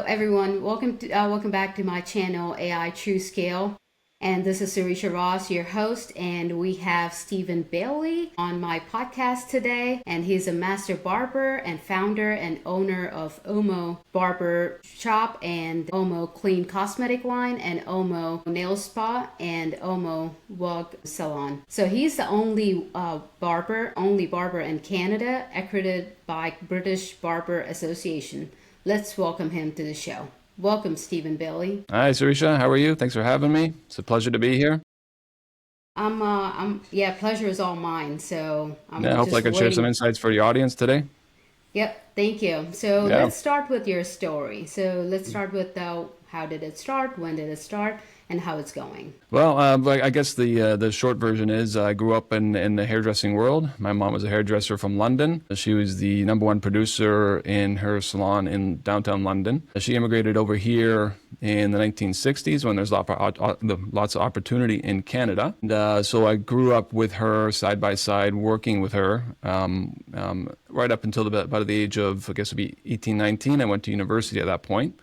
everyone, welcome back to my channel AI True Scale. And this is Sarisha Ross, your host, and we have Stephen Bailey on my podcast today. And he's a master barber and founder and owner of WOMO Barber Shop and WOMO Clean Cosmetic Line and WOMO Nail Spa and WOMO Wog Salon. So he's the only barber in Canada accredited by British Barber Association. Let's welcome him to the show. Welcome, Stephen Bailey. Hi, Sarisha. How are you? Thanks for having me. It's a pleasure to be here. Pleasure is all mine. So I'm I hope I just can share some waiting. insights for the audience today. Yep, thank you. So Yeah. let's start with your story. So let's start with how did it start, when did it start, and how it's going. Well, I guess the short version is I grew up in the hairdressing world. My mom was a hairdresser from London. She was the number one producer in her salon in downtown London. She immigrated over here in the 1960s when there's lots of opportunity in Canada. And, so I grew up with her side by side, working with her right up until about the age of, I guess it'd be 18, 19. I went to university at that point,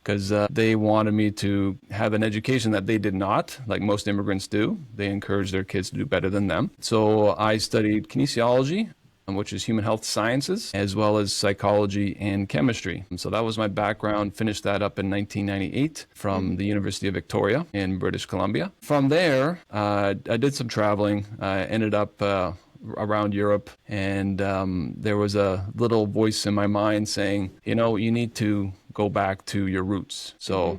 because they wanted me to have an education that they did not, like most immigrants do. They encourage their kids to do better than them. So I studied kinesiology, which is human health sciences, as well as psychology and chemistry. So that was my background. Finished that up in 1998 from the University of Victoria in British Columbia. From there, I did some traveling. I ended up around Europe, and there was a little voice in my mind saying, you need to go back to your roots. So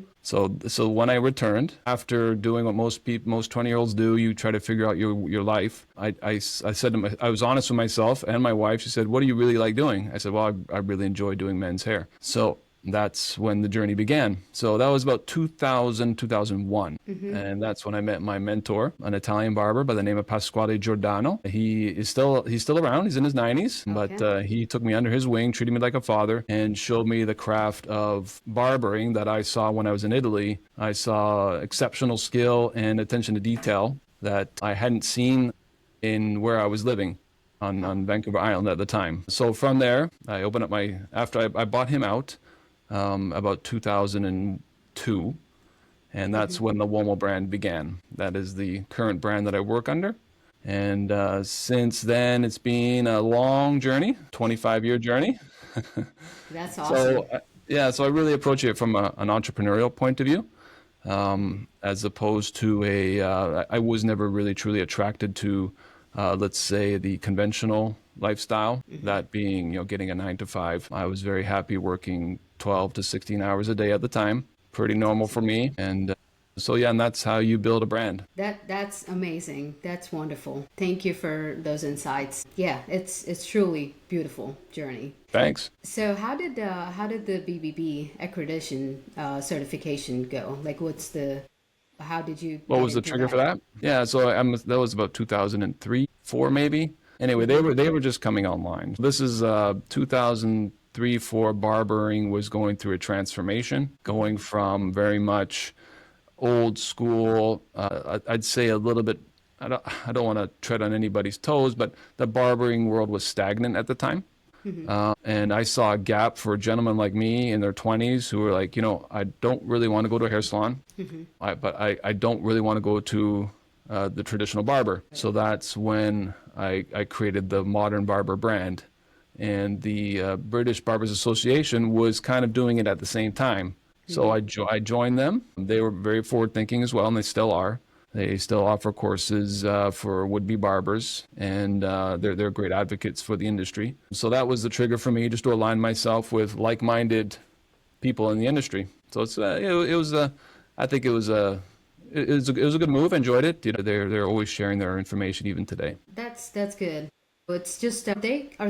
when I returned, after doing what most 20-year-olds do, you try to figure out your life. I said I was honest with myself and my wife. She said, "What do you really like doing?" I said, "Well, I really enjoy doing men's hair." So that's when the journey began. So that was about 2001. And that's when I met my mentor, an Italian barber by the name of Pasquale Giordano. He's still around. He's in his 90s, Okay. but he took me under his wing, treated me like a father, and showed me the craft of barbering that I saw when I was in Italy. I saw exceptional skill and attention to detail that I hadn't seen in where I was living on Vancouver Island at the time. So from there, I opened up after I bought him out, about 2002, and that's when the WOMO brand began. That is the current brand that I work under. And since then, it's been a long journey, 25-year journey. That's So, awesome. so I really approach it from an entrepreneurial point of view, as opposed to I was never really truly attracted to, let's say, the conventional lifestyle, that being, getting a 9 to 5. I was very happy working 12 to 16 hours a day at the time. Pretty normal for me. And and that's how you build a brand. That's amazing. That's wonderful. Thank you for those insights. Yeah, it's truly beautiful journey. Thanks. So how did the BBB accreditation certification go? Like, how did you What get was the into trigger for that? that? Yeah, so that was about 2003, 4 maybe. Anyway, they were just coming online. This is 2003, 4. Barbering was going through a transformation, going from very much old school. I'd say a little bit. I don't want to tread on anybody's toes, but the barbering world was stagnant at the time. And I saw a gap for gentlemen like me in their 20s who were like, I don't really want to go to a hair salon, but I don't really want to go to the traditional barber. So that's when I created the Modern Barber brand. And the British Barbers Association was kind of doing it at the same time. So I joined them. They were very forward-thinking as well, and they still are. They still offer courses for would-be barbers, and they're great advocates for the industry. So that was the trigger for me, just to align myself with like-minded people in the industry. So I think it was a good move. I enjoyed it. They're always sharing their information even today. That's good. It's just are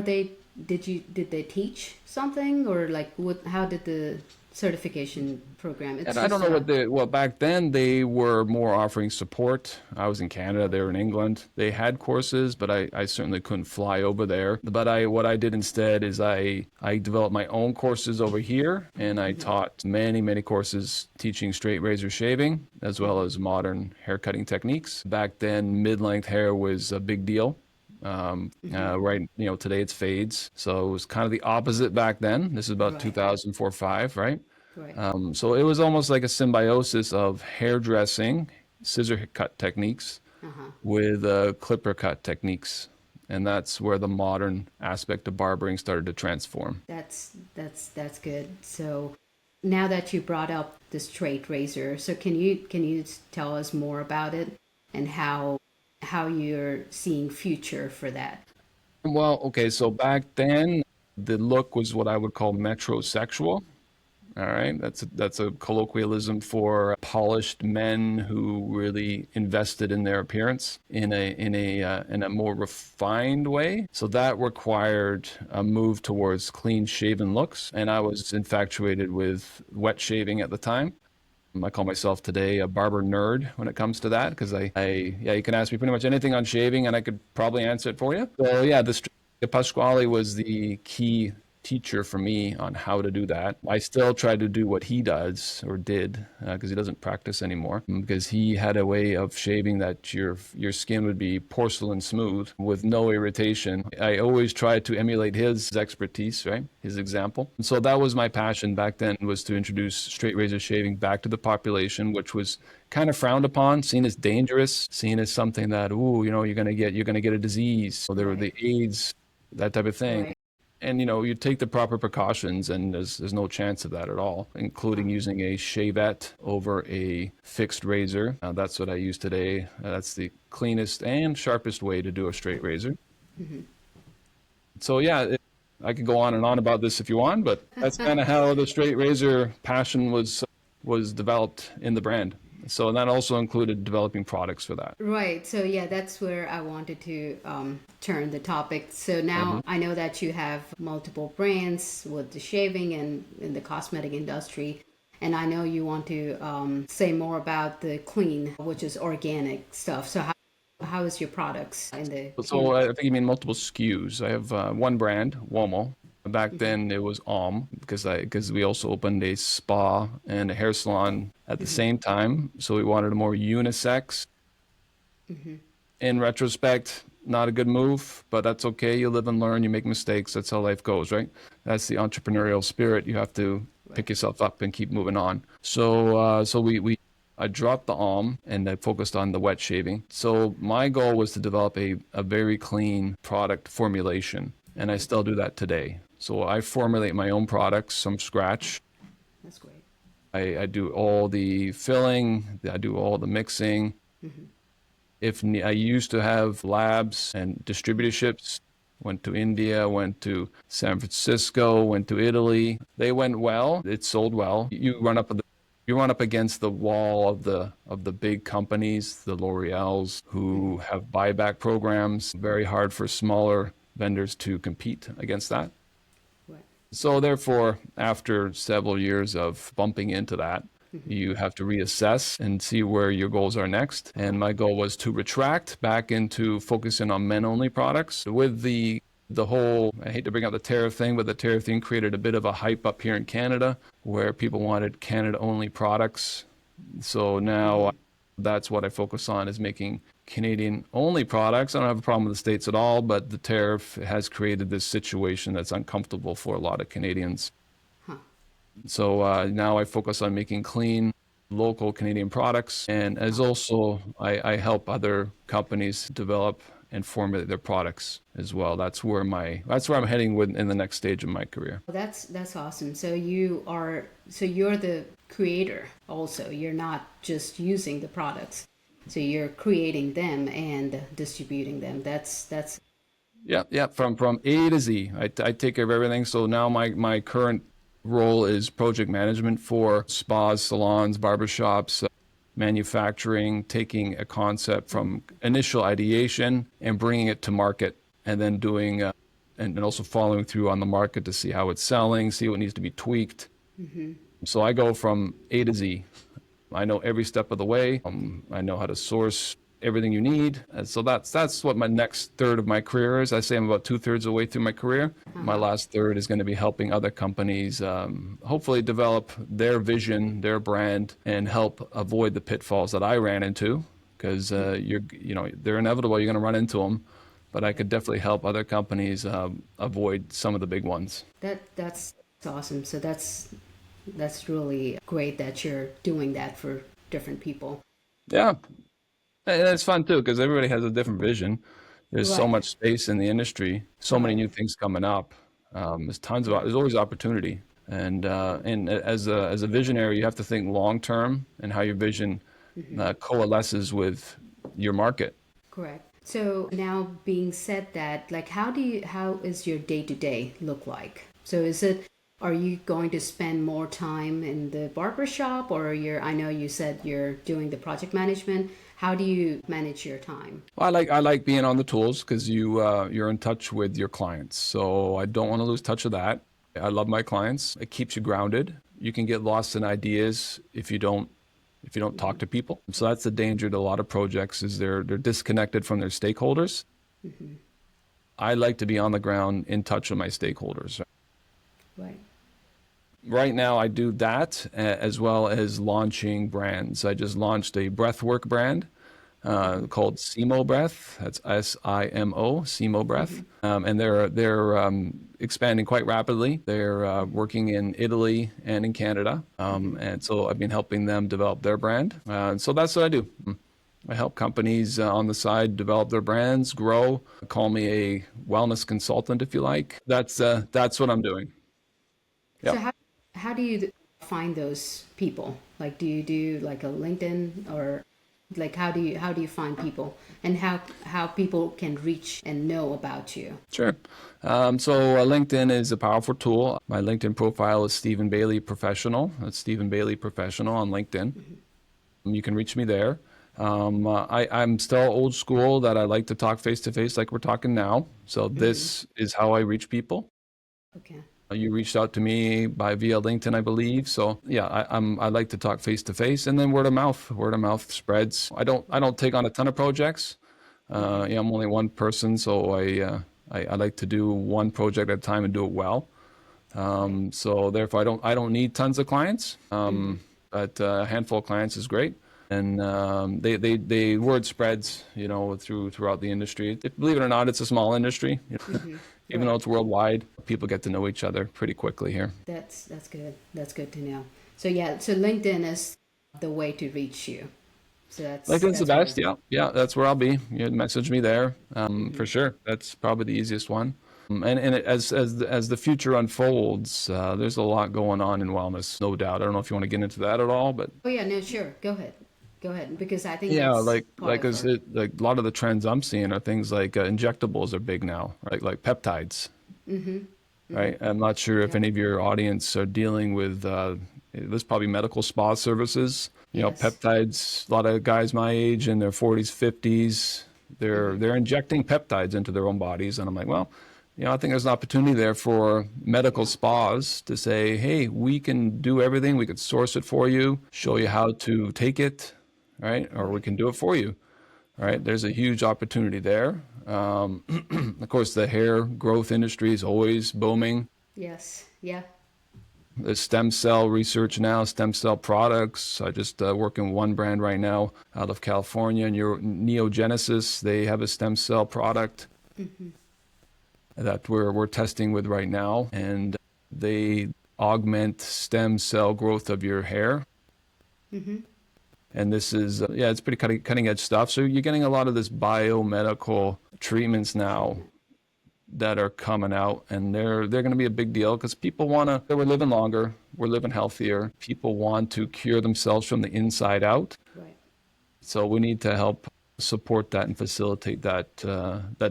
they did they teach something, or like how did the certification program? It's And I don't just know well, back then they were more offering support. I was in Canada, they were in England. They had courses, but I certainly couldn't fly over there. But what I did instead is I developed my own courses over here, and I taught many, many courses teaching straight razor shaving, as well as modern hair cutting techniques. Back then, mid-length hair was a big deal. Right, today it's fades. So it was kind of the opposite back then. This is about right. 2004, 5, right? Right. So it was almost like a symbiosis of hairdressing, scissor cut techniques, Uh-huh. with clipper cut techniques. And that's where the modern aspect of barbering started to transform. That's good. So now that you brought up the straight razor, so can you tell us more about it and how you're seeing future for that? Well, okay, so back then, the look was what I would call metrosexual. All right, that's a colloquialism for polished men who really invested in their appearance in a more refined way. So that required a move towards clean shaven looks, and I was infatuated with wet shaving at the time. I call myself today a barber nerd when it comes to that because yeah, you can ask me pretty much anything on shaving and I could probably answer it for you. So yeah, Pasquale was the key teacher for me on how to do that. I still try to do what he does or did because he doesn't practice anymore because he had a way of shaving that your skin would be porcelain smooth with no irritation. I always tried to emulate his expertise, right? His example. And so that was my passion back then, was to introduce straight razor shaving back to the population, which was kind of frowned upon, seen as dangerous, seen as something that, ooh, you're gonna get a disease. So there were Right. the AIDS, that type of thing. Right. And you take the proper precautions, and there's no chance of that at all, including using a shavette over a fixed razor. That's what I use today. That's the cleanest and sharpest way to do a straight razor. So yeah, I could go on and on about this if you want, but that's kind of how the straight razor passion was developed in the brand. So that also included developing products for that. Right. So yeah, that's where I wanted to turn the topic. So now I know that you have multiple brands with the shaving and in the cosmetic industry, and I know you want to say more about the clean, which is organic stuff. So how is your products in the So I think you mean multiple SKUs. I have one brand, WOMO. Back then it was OM because we also opened a spa and a hair salon at the same time. So we wanted a more unisex. In retrospect, not a good move, but that's okay. You live and learn. You make mistakes. That's how life goes, right? That's the entrepreneurial spirit. You have to pick yourself up and keep moving on. So I dropped the OM and I focused on the wet shaving. So my goal was to develop a very clean product formulation, and I still do that today. So I formulate my own products from scratch. That's great. I do all the filling, I do all the mixing. I used to have labs and distributorships, went to India, went to San Francisco, went to Italy. They went well. It sold well. You run up against the wall of the big companies, the L'Oreals, who have buyback programs. Very hard for smaller vendors to compete against that. Right. So therefore, after several years of bumping into that, you have to reassess and see where your goals are next. And my goal was to retract back into focusing on men-only products. With the whole, I hate to bring up the tariff thing, but the tariff thing created a bit of a hype up here in Canada where people wanted Canada-only products. So now that's what I focus on, is making Canadian-only products. I don't have a problem with the States at all, but the tariff has created this situation that's uncomfortable for a lot of Canadians. Huh. So now I focus on making clean, local Canadian products, and as also I help other companies develop and formulate their products as well. That's where I'm heading with in the next stage of my career. That's awesome. So you're the creator also. You're not just using the products. So you're creating them and distributing them. That's Yeah. From A to Z, I take care of everything. So now my current role is project management for spas, salons, barbershops, manufacturing, taking a concept from initial ideation and bringing it to market, and then doing and also following through on the market to see how it's selling, see what needs to be tweaked. So I go from A to Z. I know every step of the way. I know how to source everything you need. And so that's what my next third of my career is. I say I'm about 2/3 of the way through my career. My last third is going to be helping other companies hopefully develop their vision, their brand, and help avoid the pitfalls that I ran into, because they're inevitable. You're going to run into them, but I could definitely help other companies avoid some of the big ones. that's awesome. So That's really great that you're doing that for different people. Yeah, and it's fun too because everybody has a different vision. There's so Right, much space in the industry, so many right, new things coming up. right. There's always opportunity, and as a visionary, you have to think long term and how your vision coalesces with your market. Correct. So now being said that, like how is your day to day look like? So are you going to spend more time in the barber shop or I know you said you're doing the project management. How do you manage your time? Well, I like being on the tools because you're in touch with your clients. So I don't want to lose touch of that. I love my clients. It keeps you grounded. You can get lost in ideas if you don't talk to people. So that's the danger to a lot of projects is they're disconnected from their stakeholders. I like to be on the ground in touch with my stakeholders. Right. Right now, I do that as well as launching brands. I just launched a breathwork brand called Simo Breath. That's Simo, Simo Breath, and they're expanding quite rapidly. They're working in Italy and in Canada, and so I've been helping them develop their brand. So that's what I do. I help companies on the side develop their brands, grow. Call me a wellness consultant if you like. That's what I'm doing. So Yep. how do you find those people? Like do you do like a LinkedIn or like how do you find people and how people can reach and know about you? Sure. LinkedIn is a powerful tool. My LinkedIn profile is Stephen Bailey Professional. That's Stephen Bailey Professional on LinkedIn. You can reach me there. I'm still old school that I like to talk face to face like we're talking now. So this is how I reach people. Okay. You reached out to me by via LinkedIn, I believe. So yeah, I like to talk face to face, and then word of mouth. Word of mouth spreads. I don't take on a ton of projects. I'm only one person, so I like to do one project at a time and do it well. Right. So therefore, I don't need tons of clients, but a handful of clients is great. And they word spreads, throughout the industry. Believe it or not, it's a small industry. Even though Right. it's worldwide, people get to know each other pretty quickly here. That's good. That's good to know. So yeah, so LinkedIn is the way to reach you. So LinkedIn's the that's really best. good. Yeah, yeah, that's where I'll be. You can message me there, for sure. That's probably the easiest one. As the future unfolds, there's a lot going on in wellness, no doubt. I don't know if you want to get into that at all, but Oh yeah, no, sure. Go ahead. Go ahead because I think yeah, that's part like of our. like a lot of the trends I'm seeing are things like injectables are big now, right? Like peptides, right? I'm not sure if Yep. any of your audience are dealing with there's probably medical spa services, Yes. peptides. A lot of guys my age in their 40s, 50s, they're injecting peptides into their own bodies, and I'm like, well, I think there's an opportunity there for medical Yeah. spas to say, hey, we can do everything. We could source it for you, show you how to take it, right? Or we Right. can do it for you, right? Yep. There's a huge opportunity there. Of course, the hair growth industry is always booming. Yes. Yeah. There's stem cell research now, stem cell products. I just working one brand right now out of California, Neogenesis. They have a stem cell product that we're testing with right now, and they augment stem cell growth of your hair. And this is it's pretty cutting edge stuff. So you're getting a lot of this biomedical treatments now Treatment. that are coming out, and they're going to be a big deal because people want to. We're living longer, we're living healthier. People want to cure themselves from the inside out. Right. So we need to help support that and facilitate that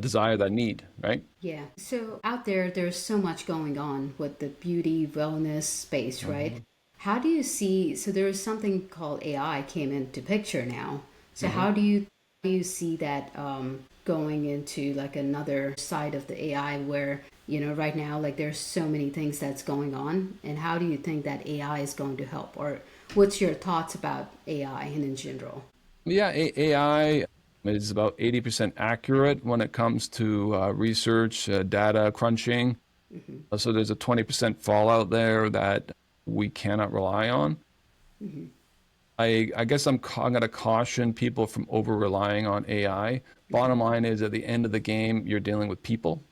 desire, that need, right? Yeah. So out there, there's so much going on with the beauty wellness space, right? How do you see? So there is something called AI came into picture now. So how do you see that going into like another side of the AI where right now like there's so many things that's going on, and how do you think that AI is going to help, or what's your thoughts about AI and in general? Yeah, AI is about 80% accurate when it comes to research, data crunching. So there's a 20% fallout there that we cannot rely on. I guess I'm going to caution people from over relying on AI. Bottom line is, at the end of the game, you're dealing with people,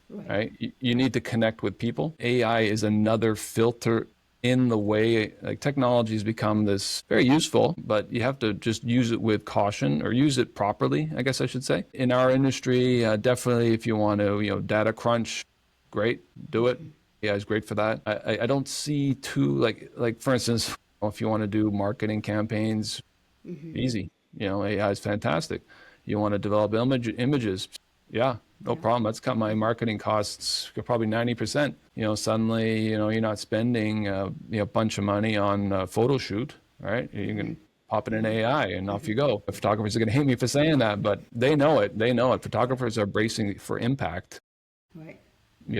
Right. right? You need to connect with people. AI is another filter. in the way, like technology has become this very useful, but you have to just use it with caution or use it properly, I guess I should say. In our industry, definitely if you want to, data crunch, great, do it. Yeah, it's great for that. I don't see too like for instance, if you want to do marketing campaigns, easy. AI is fantastic. You want to develop images, yeah, no Yeah. problem. Let's cut my marketing costs probably 90%. Suddenly, you're not spending a bunch of money on a photo shoot, right? You can pop it in AI and off you go. The photographers are going to hate me for saying that, but they know it. They know it. Photographers are bracing for impact. Right.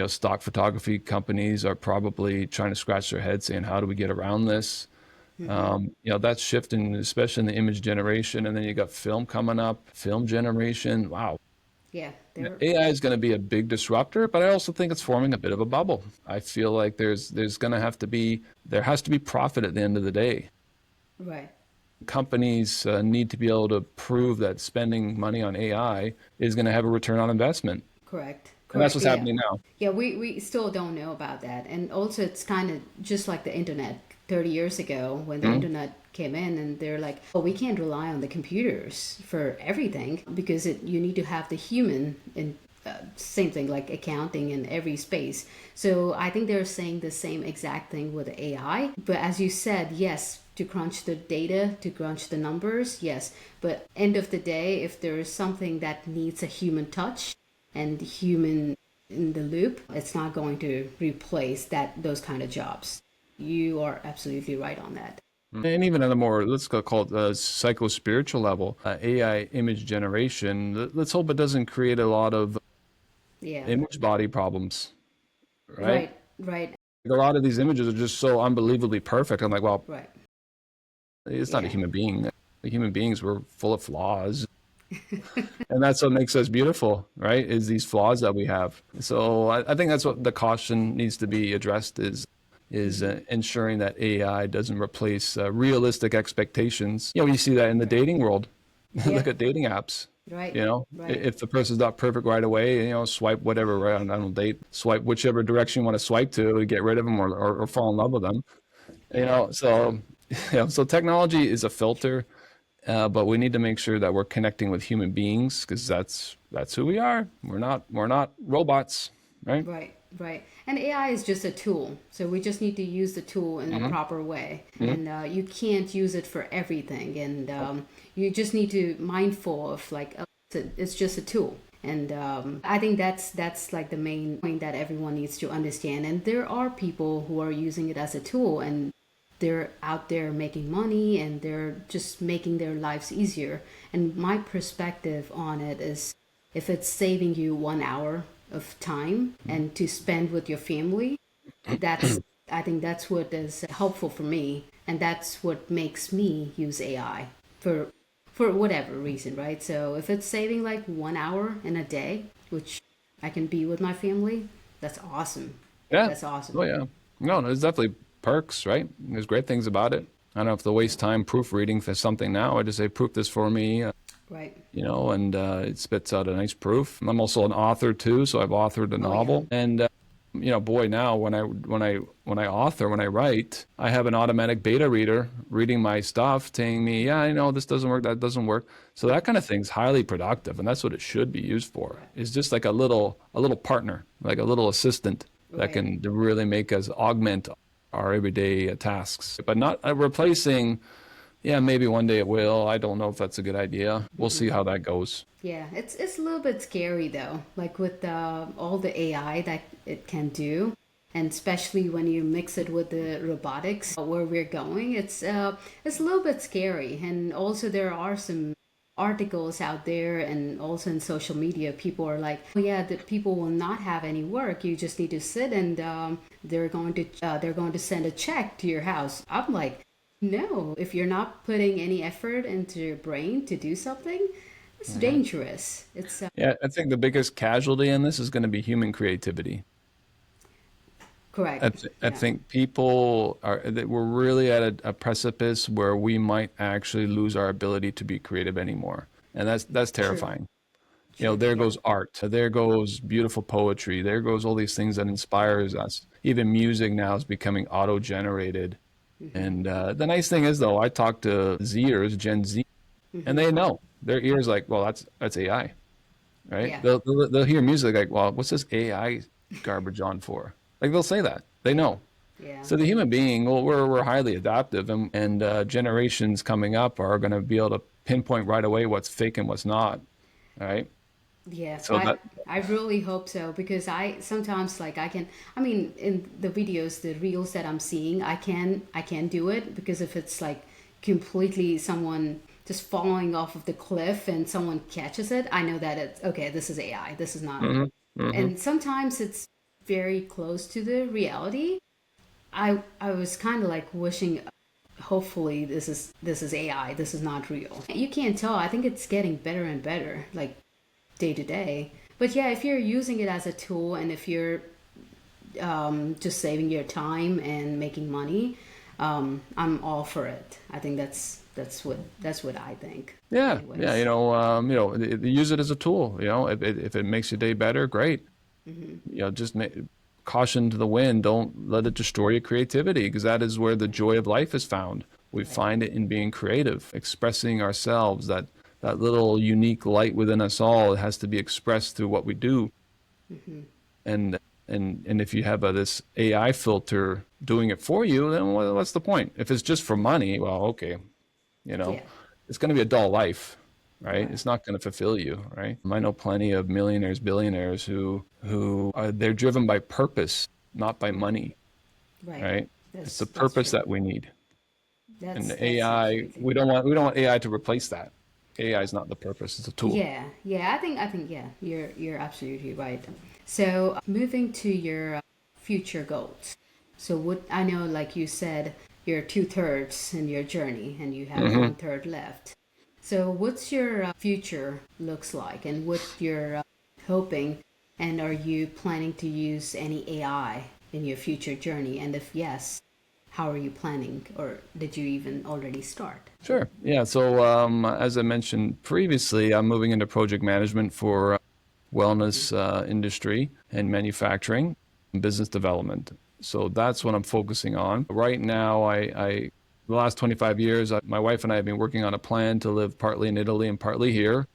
Stock photography companies are probably trying to scratch their heads saying, how do we get around this? That's shifting, especially in the image generation. And then you got film coming up, film generation. Wow. Yeah. They're AI is going to be a big disruptor, but I also think it's forming a bit of a bubble. I feel like there's going to have to be there has to be profit at the end of the day. right. Companies need to be able to prove that spending money on AI is going to have a return on investment, Correct. and that's Correct. what's Yeah. happening now. Yeah, we still don't know about that. And also, it's kind of just like the internet 30 years ago when the Mhm. internet came in, and they're like, oh, we can't rely on the computers for everything because you need to have the human in. Same thing like accounting in every space. So I think they're saying the same exact thing with the AI. But as you said, yes, to crunch the data, to crunch the numbers, yes. But end of the day, if there is something that needs a human touch and human in the loop, it's not going to replace those kind of jobs. You are absolutely right on that. And even at a more, let's go call it the psycho-spiritual level, AI image generation, let's hope it doesn't create a lot of Yeah. image body problems, right? Right. Right. Like, a lot of these images are just so unbelievably perfect. I'm like, well, Right. it's not a Yeah. human being. The human beings were full of flaws. And that's what makes us beautiful, right? Is these flaws that we have. So I think that's what the caution needs to be addressed is ensuring that AI doesn't replace realistic expectations. You see that in the dating world. Yeah. Look at dating apps. Right. Right. If the person's not perfect right away, swipe whatever, right? I don't date, swipe whichever direction you want to swipe to get rid of them or fall in love with them. Yeah. So so technology is a filter, but we need to make sure that we're connecting with human beings because that's who we are. We're not robots, right? Right, right. And AI is just a tool. So we just need to use the tool in a proper way. And you can't use it for everything. And you just need to mindful of like, it's just a tool. And I think that's like the main point that everyone needs to understand. And there are people who are using it as a tool and they're out there making money and they're just making their lives easier. And my perspective on it is if it's saving you 1 hour of time and to spend with your family, that's I think that's what is helpful for me and that's what makes me use AI for whatever reason, right? So if it's saving like 1 hour in a day, which I can be with my family, that's awesome. Yeah. That's awesome. Oh yeah. No, there's definitely perks, right? There's great things about it. I don't have to waste time proofreading for something now. I just say, proof this for me, Right. and it spits out a nice proof. I'm also an author too, so I've authored a Oh yeah. novel. And boy, now when I author, when I write, I have an automatic beta reader reading my stuff, telling me, yeah, I know this doesn't work, that doesn't work. So that kind of thing's highly productive, and that's what it should be used for. It's just like a little partner, like a little assistant that Right. can really make us augment our everyday tasks, but not replacing. Yeah, maybe one day it will. I don't know if that's a good idea. We'll see how that goes. Yeah, it's a little bit scary though, like with all the AI that it can do, and especially when you mix it with the robotics where we're going, it's a little bit scary. And also there are some articles out there and also in social media, people are like, oh yeah, the people will not have any work. You just need to sit and they're going to send a check to your house. I'm like, no, if you're not putting any effort into your brain to do something, it's dangerous. It's Yeah, I think the biggest casualty in this is going to be human creativity. I, correct. th- I Yeah, think people are that we're really at a precipice where we might actually lose our ability to be creative anymore, and that's true, terrifying. There Yeah. goes art, there goes beautiful poetry, there goes all these things that inspires us. Even music now is becoming auto-generated. Hmm. And the nice thing is, though, I talk to Zers, Gen Z, and Hmm. they know. Their ears like, well, that's AI, right? Yeah. They'll hear music like, well, what's this AI garbage on for? Like they'll say that. They know. Yeah. So the human being, well, we're highly adaptive, and generations coming up are going to be able to pinpoint right away what's fake and what's not, right? Yeah, So that, I really hope so because I sometimes like I mean in the videos, the reels that I'm seeing, I can do it because if it's like completely someone just falling off of the cliff and someone catches it, I know that it's okay, this is AI. This is not. hmm hmm And sometimes it's very close to the reality. I was kind of like wishing hopefully this is AI. This is not real. You can't tell. I think it's getting better and better. Like day to day. But yeah, if you're using it as a tool and if you're just saving your time and making money, I'm all for it. I think that's what I think. yeah, yeah, Anyways. use it as a tool. If it makes your day better, great. Hmm. Just caution to the wind. Don't let it destroy your creativity because that is where the joy of life is found. We Right. find it in being creative, expressing ourselves. That little unique light within us all, it has to be expressed through what we do. Hmm. And and if you have this AI filter doing it for you, then what's the point? If it's just for money, well, okay, you know, Yeah. it's going to be a dull life, right? Right. It's not going to fulfill you, right? I know plenty of millionaires, billionaires who are they're driven by purpose, not by money, Right. right? It's the That's purpose true. that we need. And the That's AI, absolutely. we don't want AI to replace that. AI is not the purpose; it's a tool. Yeah, yeah. I think yeah, you're absolutely right. So moving to your future goals. So what I know, like you said, you're two-thirds in your journey, and you have hmm one-third left. So what's your future looks like, and what you're hoping, and are you planning to use any AI in your future journey? And if yes, how are you planning, or did you even already start? Sure. Yeah. So, as I mentioned previously, I'm moving into project management for wellness industry and manufacturing and business development. So that's what I'm focusing on. Right now, the last 25 years, my wife and I have been working on a plan to live partly in Italy and partly here.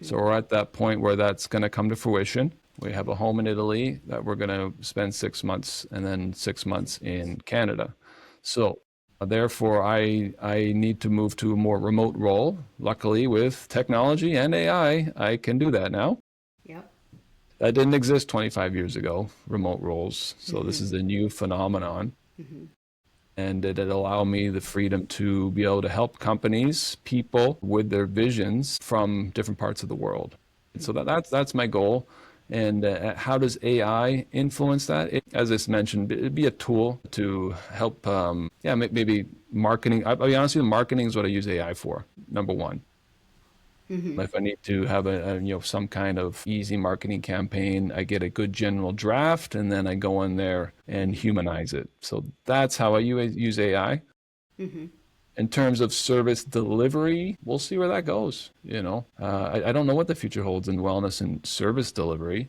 So we're at that point where that's going to come to fruition. We have a home in Italy that we're going to spend 6 months and then 6 months in Canada. So therefore, I need to move to a more remote role. Luckily, with technology and AI, I can do that now. Yep. That didn't exist 25 years ago, remote roles. So this Mm-hmm. is a new phenomenon. Mm-hmm. And it allowed me the freedom to be able to help companies, people with their visions from different parts of the world. And so that's my goal. And how does AI influence that? As I mentioned, it'd be a tool to help, yeah, maybe marketing. I'll be honest with you, marketing is what I use AI for, number one. Mm-hmm. If I need to have some kind of easy marketing campaign, I get a good general draft and then I go in there and humanize it. So that's how I use AI. Mm-hmm. In terms of service delivery, we'll see where that goes. I don't know what the future holds in wellness and service delivery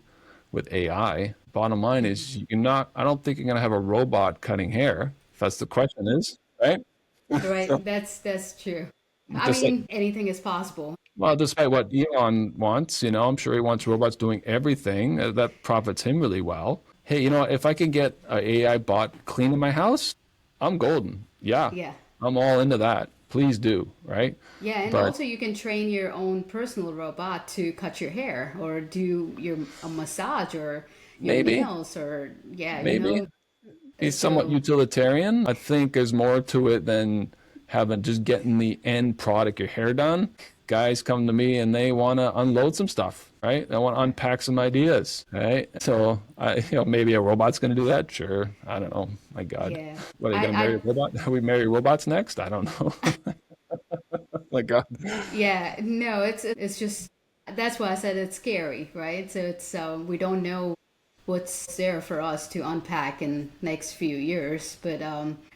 with AI. Bottom line is, you're not. I don't think you're going to have a robot cutting hair. If that's the question is, right? So Right, that's true. I just like mean, anything is possible. Well, despite what Elon wants, I'm sure he wants robots doing everything. That profits him really well. Hey, if I can get a AI bot cleaning my house, I'm golden. Yeah, Yeah. I'm all into that. Please do, right? Yeah, and But also you can train your own personal robot to cut your hair or do your a massage or your maybe, nails or yeah, you maybe know. he's somewhat So utilitarian. I think there's more to it than just getting the end product, your hair done. Guys come to me and they want to unload some stuff, right? They want to right. unpack some ideas, right? So, maybe a robot's going to do that. Sure. I don't know. My God. Yeah. What, are you going to marry a I robot? Are we marry robots next? I don't know. My God. yeah, no, it's just that's why I said it's scary, right? So it's we don't know what's there for us to unpack in next few years. But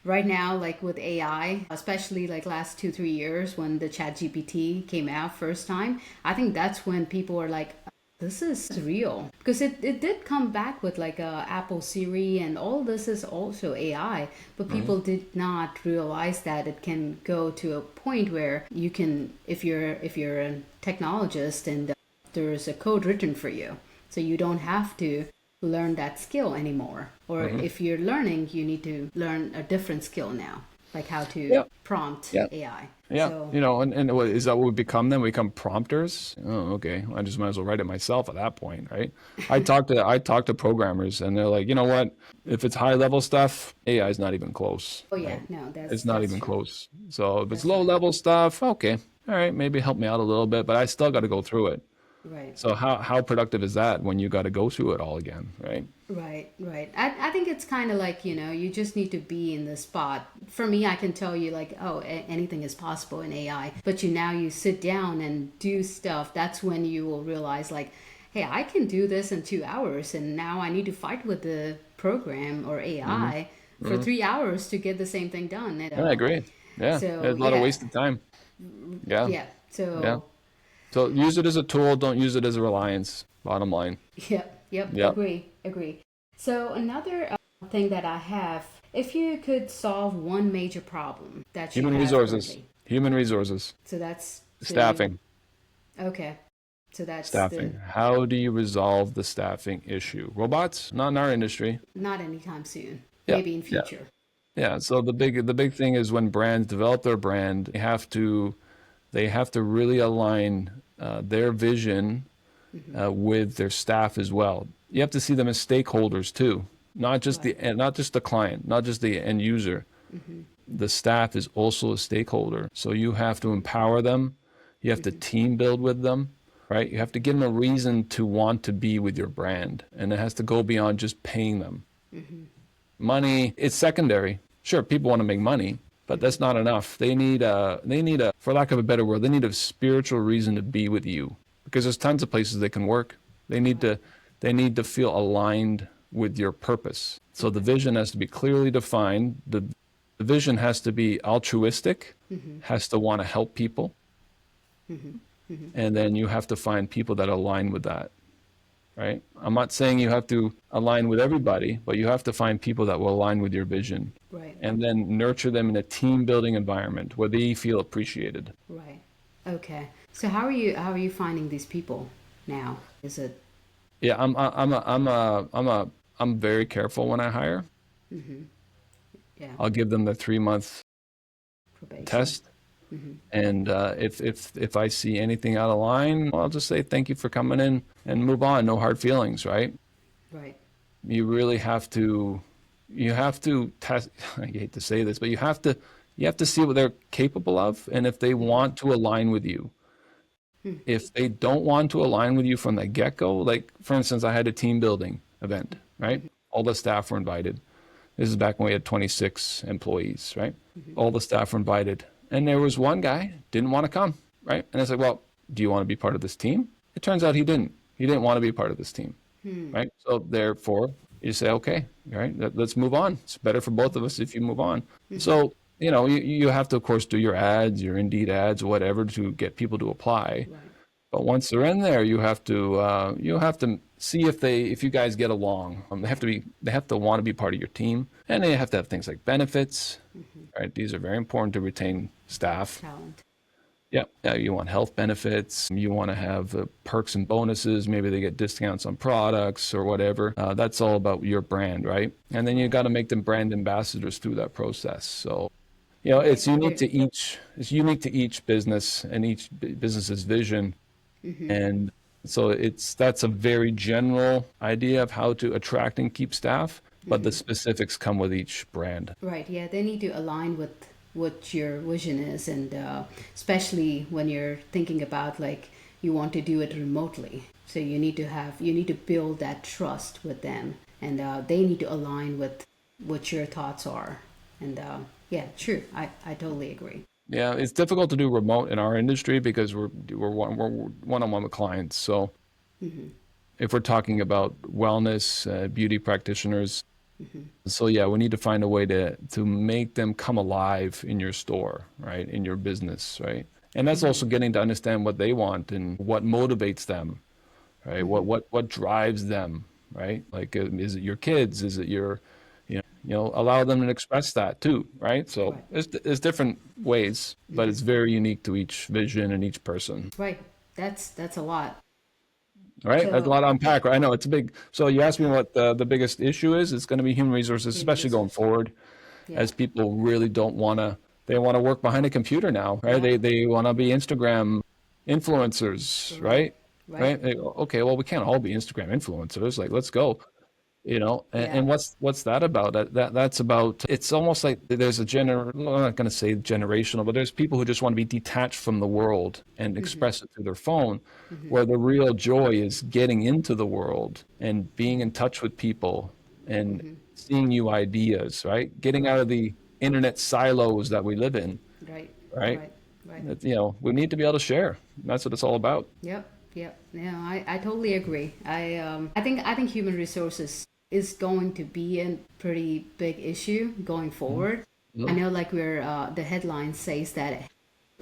right now, like with AI, especially like last 2 3 years when the Chat GPT came out first time, I think that's when people are like, this is real because it did come back with like Apple Siri and all this is also AI, but people did not realize that it can go to a point where you can, if you're a technologist and there's a code written for you, so you don't have to learn that skill anymore. Or if you're learning, you need to learn a different skill now, like how to Yeah. prompt Yeah. AI. Yeah, So and what, is that what we become then? We become prompters? Oh, okay. I just might as well write it myself at that point, right? I talk to programmers and they're like, you know what? If it's high level stuff, AI is not even close, oh yeah, right? no, It's not that's even true. close. So if it's That's low right. level stuff, okay. All right, maybe help me out a little bit, but I still got to go through it. Right. So how productive is that when you got to go through it all again, right? Right, right. I think it's kind of like, you just need to be in the spot. For me, I can tell you like, oh, anything is possible in AI. But you sit down and do stuff. That's when you will realize like, hey, I can do this in 2 hours. And now I need to fight with the program or hmm AI for hmm 3 hours to get the same thing done. Yeah, I agree. Yeah, So there's a lot of yeah, wasted time. Yeah, yeah. yeah. So So use it as a tool, don't use it as a reliance, bottom line. yep, yep, Yeah. agree, agree. So another thing that I have, if you could solve one major problem that you Human have resources. currently, Human resources. so that's so you Staffing. okay, so that's the Staffing. How do you resolve the staffing issue? Robots? Not in our industry. not anytime soon, Yeah. maybe in Yeah. future. Yeah. So the big thing is when brands develop their brand, they have to really align their vision with their staff as well. You have to see them as stakeholders too, Right. not just the client, not just the end user. The staff is also a stakeholder. So you have to empower them. You have to team build with them, right? You have to give them a reason to want to be with your brand. And it has to go beyond just paying them. Money, it's secondary. Sure, people want to make money, but that's not enough. They need a, for lack of a better word, they need a spiritual reason to be with you because there's tons of places they can work. They need Right. to, they need to feel aligned with your purpose. So the Okay. vision has to be clearly defined. The vision has to be altruistic, has to want to help people, and then you have to find people that align with that, right? I'm not saying you have to align with everybody, but you have to find people that will align with your vision Right. and then nurture them in a team building environment where they feel appreciated. Right. Okay. So how are you finding these people now? Is it Yeah, I'm very careful when I hire. yeah, I'll give them the 3 month probation? test. And if I see anything out of line, well, I'll just say thank you for coming in and move on. No hard feelings, right? Right. You really have to test. I hate to say this, but you have to see what they're capable of, and if they want to align with you. If they don't want to align with you from the get-go, like for instance, I had a team building event, right? All the staff were invited. This is back when we had 26 employees, right? All the staff were invited. And there was one guy didn't want to come, right? And I said, well, do you want to be part of this team? It turns out he didn't. He didn't want to be part of this team, right? So therefore, you say, okay, all right, let's move on. It's better for both of us if you move on. So, you have to, of course, do your ads, your Indeed ads, whatever, to get people to apply. Right. But once they're in there, you have to see if you guys get along. They have to want to be part of your team, and they have to have things like benefits. Right, these are very important to retain staff. Talent. Yeah, yeah. You want health benefits. You want to have perks and bonuses. Maybe they get discounts on products or whatever. That's all about your brand, right? And then you Right. got to make them brand ambassadors through that process. So Right. it's unique There. to each. It's unique to each business and each business's vision. And so that's a very general idea of how to attract and keep staff, but the specifics come with each brand. Right. Yeah. They need to align with what your vision is, and especially when you're thinking about like you want to do it remotely. So you need to build that trust with them, and they need to align with what your thoughts are. And yeah, true. I totally agree. Yeah, it's difficult to do remote in our industry because we're one-on-one with clients. So if we're talking about wellness, beauty practitioners, so yeah, we need to find a way to make them come alive in your store, right? In your business, right? And that's also getting to understand what they want and what motivates them, right? What drives them, right? Like, is it your kids? Is it your, allow them to express that too, right? So Right. there's different ways, but it's very unique to each vision and each person. Right. That's a lot. Right? That's a So lot to unpack. Right? I know it's a big. So you asked me what the biggest issue is. It's going to be human resources, human especially going resource. forward, Yeah. as people really don't want to. They want to work behind a computer now, right? Yeah. They want to be Instagram influencers, Right. right? Right. Right? Okay, well, we can't all be Instagram influencers. Like, let's go. Yeah. And what's that about? That's about, it's almost like there's I'm not going to say generational, but there's people who just want to be detached from the world and express it through their phone, where the real joy is getting into the world and being in touch with people and seeing new ideas, right? Getting out Right. of the internet silos that we live in, Right. right? Right. Right. We need to be able to share. That's what it's all about. Yep. Yep. Yeah, I totally agree. I think human resources is going to be a pretty big issue going forward. I know like the headline says that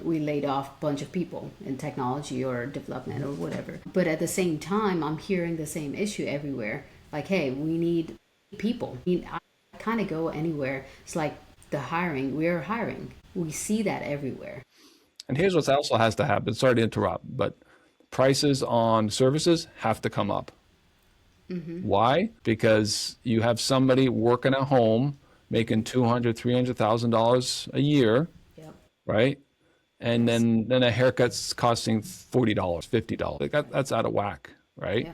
we laid off a bunch of people in technology or development or whatever. But at the same time, I'm hearing the same issue everywhere. Like, hey, we need people. I kind of go anywhere. It's like the hiring. We're hiring. We see that everywhere. And here's what also has to happen. Sorry to interrupt, but prices on services have to come up. Why? Because you have somebody working at home making $200,000, $300,000 a year, Yep. right? And Yes. then a haircut's costing $40, $50. Like that's out of whack, right? Yeah.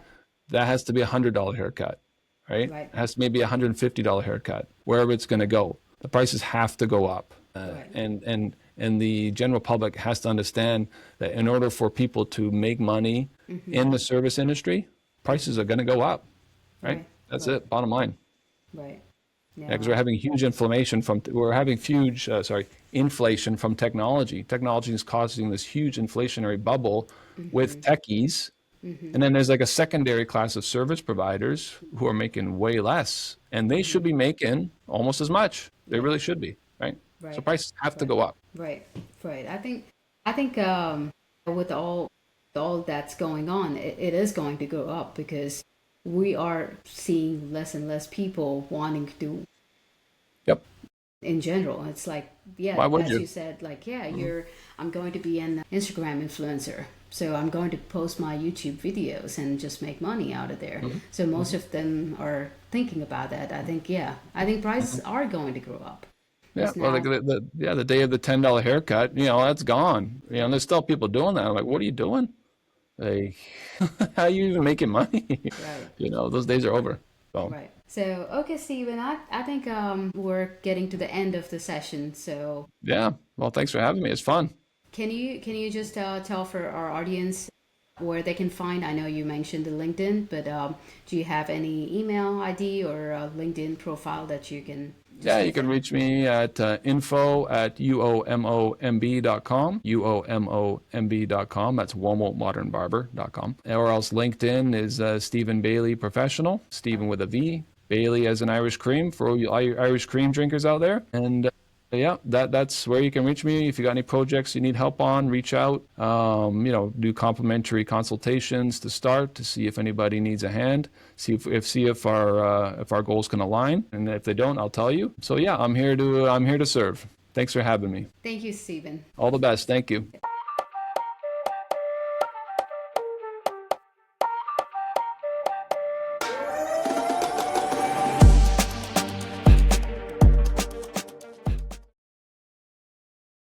That has to be $100 haircut, right? Right. It has to maybe $150 haircut, wherever it's going to go. The prices have to go up. Right. And the general public has to understand that in order for people to make money in the service industry, prices are going to go up, right? Right. That's Right. it, bottom line. Right. Yeah, Yeah. because we're having huge, inflation from technology. Technology is causing this huge inflationary bubble with techies. And then there's like a secondary class of service providers who are making way less, and they should be making almost as much. They really should be, right? So Right. prices have to Right. go up. Right. Right. I think with all that's going on, it is going to go up because we are seeing less and less people wanting to do Yep. in general. It's like, yeah, Why would as you? you said, like, yeah, I'm going to be an Instagram influencer. So I'm going to post my YouTube videos and just make money out of there. So most of them are thinking about that. I think prices are going to go up. Yeah. Because Well, like now, the day of the $10 haircut, that's gone. There's still people doing that. I'm like, what are you doing? Like, how are you even making money? right, Those days are over. So, right. So, okay, Steven, I think we're getting to the end of the session. So yeah. Well, thanks for having me. It's fun. can you just tell for our audience where they can find? I know you mentioned the LinkedIn, but do you have any email ID or LinkedIn profile that you can just Yeah, you give can them? reach me at info@uomomb.com, uomomb.com. That's WOMO.com. Or else LinkedIn is Stephen Bailey Professional, Stephen with a V, Bailey as an Irish cream for all you Irish cream drinkers out there. And yeah, that's where you can reach me. If you got any projects you need help on, reach out. Do complimentary consultations to start to see if anybody needs a hand. See if our goals can align, and if they don't, I'll tell you. So yeah, I'm here to serve. Thanks for having me. Thank you, Steven. All the best. Thank you.